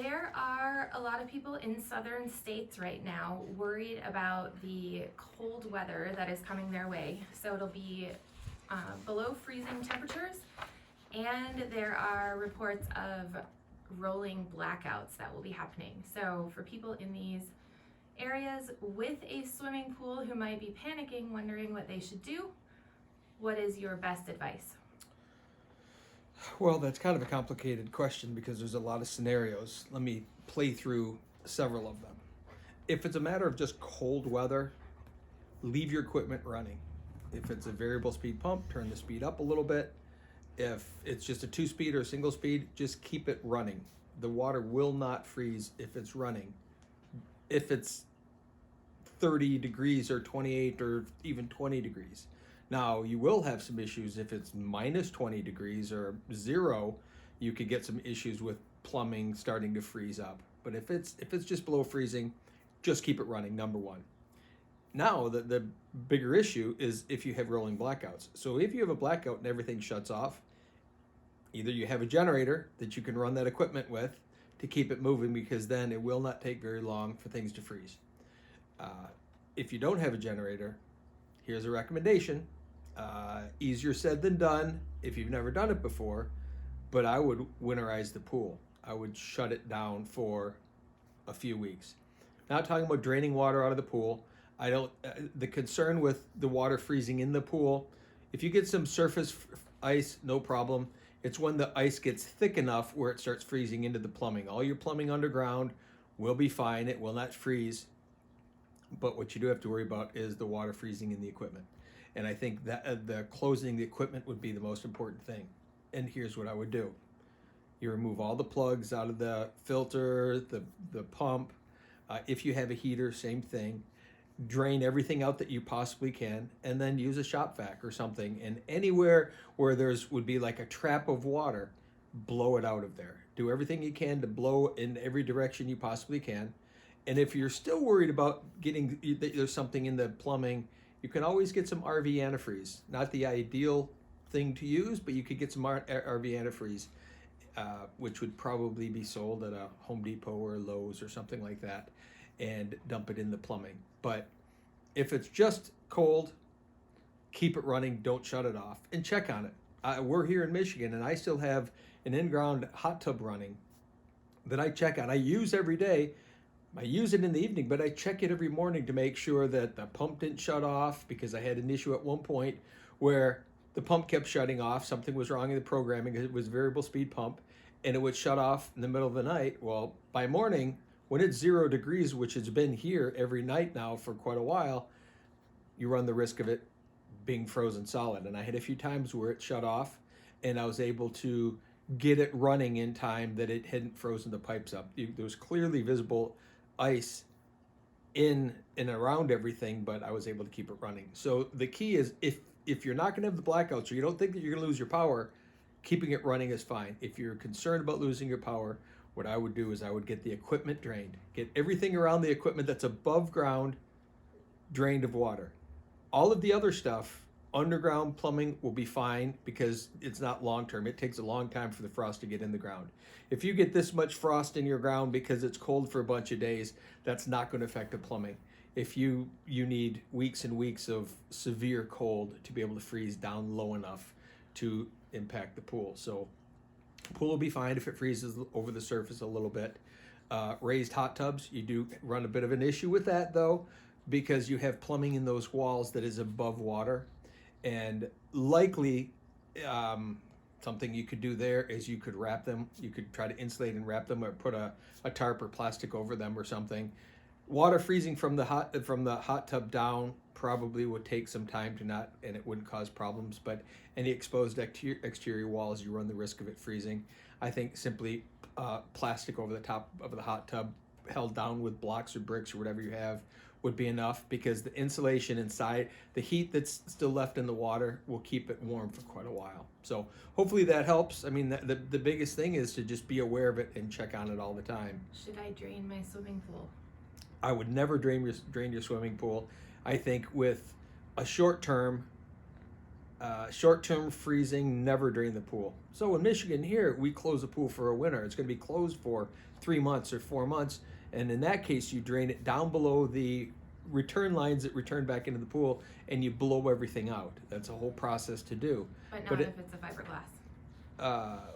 There are a lot of people in southern states right now worried about the cold weather that is coming their way. So it'll be below freezing temperatures, and there are reports of rolling blackouts that will be happening. So for people in these areas with a swimming pool who might be panicking, wondering what they should do, what is your best advice? Well, that's kind of a complicated question because there's a lot of scenarios. Let me play through several of them. If it's a matter of just cold weather, leave your equipment running. If it's a variable speed pump, turn the speed up a little bit. If it's just a 2-speed or a single speed, just keep it running. The water will not freeze if it's running. If it's 30 degrees or 28 or even 20 degrees. Now, you will have some issues if it's minus 20 degrees or 0. You could get some issues with plumbing starting to freeze up. But if it's just below freezing, just keep it running, number one. Now, the bigger issue is if you have rolling blackouts. So if you have a blackout and everything shuts off, either you have a generator that you can run that equipment with to keep it moving, because then it will not take very long for things to freeze. If you don't have a generator, here's a recommendation. Easier said than done if you've never done it before, but I would winterize the pool. I would shut it down for a few weeks. Not talking about draining water out of the pool. The concern with the water freezing in the pool, if you get some surface ice, no problem. It's when the ice gets thick enough where it starts freezing into the plumbing. All your plumbing underground will be fine. It will not freeze. But what you do have to worry about is the water freezing in the equipment. And I think that the closing the equipment would be the most important thing. And here's what I would do. You remove all the plugs out of the filter, the pump. If you have a heater, same thing. Drain everything out that you possibly can, and then use a shop vac or something. And anywhere where would be like a trap of water, blow it out of there. Do everything you can to blow in every direction you possibly can. And if you're still worried about there's something in the plumbing, you can always get some RV antifreeze. Not the ideal thing to use, but you could get some RV antifreeze, which would probably be sold at a Home Depot or Lowe's or something like that, and dump it in the plumbing. But if it's just cold, keep it running, don't shut it off, and check on it. We're here in Michigan, and I still have an in-ground hot tub running that I check on. I use every day. I use it in the evening, but I check it every morning to make sure that the pump didn't shut off, because I had an issue at one point where the pump kept shutting off. Something was wrong in the programming. It was a variable speed pump, and it would shut off in the middle of the night. Well, by morning, when it's 0 degrees, which has been here every night now for quite a while, you run the risk of it being frozen solid. And I had a few times where it shut off, and I was able to get it running in time that it hadn't frozen the pipes up. There was clearly visible ice in and around everything, but I was able to keep it running. So the key is, if you're not going to have the blackouts, or you don't think that you're going to lose your power, keeping it running is fine. If you're concerned about losing your power, what I would do is I would get the equipment drained. Get everything around the equipment that's above ground drained of water. All of the other stuff, underground plumbing, will be fine because it's not long term. It takes a long time for the frost to get in the ground. If you get this much frost in your ground because it's cold for a bunch of days, that's not going to affect the plumbing. If you need weeks and weeks of severe cold to be able to freeze down low enough to impact the pool. So the pool will be fine if it freezes over the surface a little bit. Raised hot tubs, you do run a bit of an issue with that though, because you have plumbing in those walls that is above water. And likely something you could do there is you could wrap them. You could try to insulate and wrap them, or put a tarp or plastic over them or something. Water freezing from the hot tub down probably would take some time and it wouldn't cause problems. But any exposed exterior walls, you run the risk of it freezing. I think simply plastic over the top of the hot tub, held down with blocks or bricks or whatever you have, would be enough, because the insulation inside, the heat that's still left in the water, will keep it warm for quite a while. So hopefully that helps. I mean, the biggest thing is to just be aware of it and check on it all the time. Should I drain my swimming pool? I would never drain your swimming pool. I think with a short term, Short-term freezing, never drain the pool. So in Michigan here, we close the pool for a winter. It's going to be closed for 3 months or 4 months. And in that case, you drain it down below the return lines that return back into the pool, and you blow everything out. That's a whole process to do. But not if it's a fiberglass.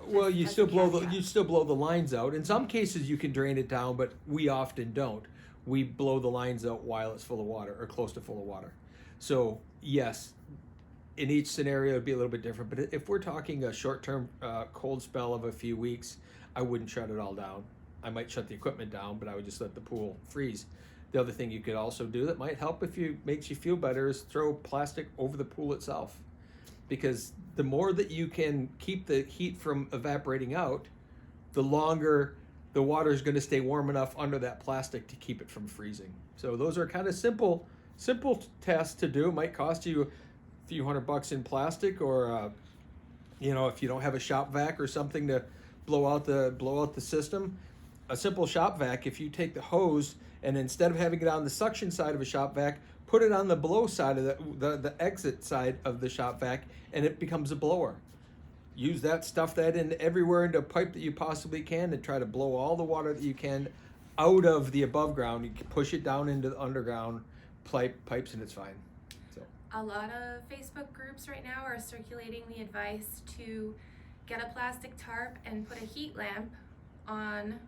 Well, you As still a blow caveat. the lines out. In some cases, you can drain it down, but we often don't. We blow the lines out while it's full of water or close to full of water. So yes, in each scenario it'd be a little bit different. But if we're talking a short-term cold spell of a few weeks, I wouldn't shut it all down. I might shut the equipment down, but I would just let the pool freeze. The other thing you could also do that might help if you makes you feel better is throw plastic over the pool itself, because the more that you can keep the heat from evaporating out, the longer the water is going to stay warm enough under that plastic to keep it from freezing. So those are kind of simple tests to do. It might cost you a few $100 in plastic, or if you don't have a shop vac or something to blow out the system. A simple shop vac, if you take the hose and instead of having it on the suction side of a shop vac, put it on the blow side of the exit side of the shop vac, and it becomes a blower. Use that, stuff that in everywhere into a pipe that you possibly can, and try to blow all the water that you can out of the above ground. You can push it down into the underground pipes, and it's fine. So A lot of Facebook groups right now are circulating the advice to get a plastic tarp and put a heat lamp on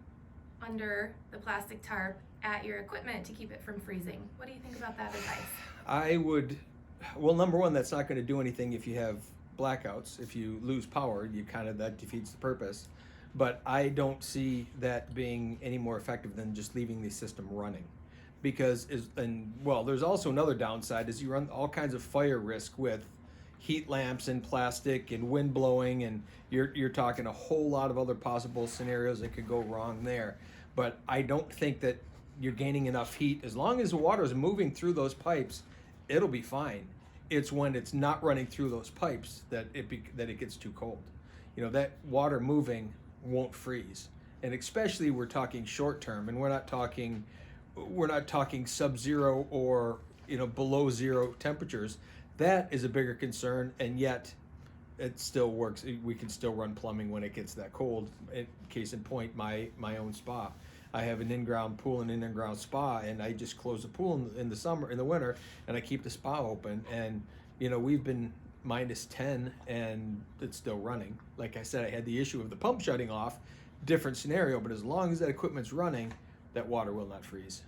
under the plastic tarp at your equipment to keep it from freezing. What do you think about that advice? I would, well, number one, that's not going to do anything if you have blackouts. If you lose power, that defeats the purpose. But I don't see that being any more effective than just leaving the system running, because there's also another downside is you run all kinds of fire risk with heat lamps and plastic and wind blowing, and you're talking a whole lot of other possible scenarios that could go wrong there. But I don't think that you're gaining enough heat. As long as the water is moving through those pipes, it'll be fine. It's when it's not running through those pipes that it gets too cold. That water moving won't freeze. And especially we're talking short term, and we're not talking sub-zero or below zero temperatures. That is a bigger concern, and yet it still works. We can still run plumbing when it gets that cold. Case in point, my own spa. I have an in-ground pool and an in-ground spa, and I just close the pool in the winter, and I keep the spa open. And we've been -10, and it's still running. Like I said, I had the issue of the pump shutting off, different scenario, but as long as that equipment's running, that water will not freeze.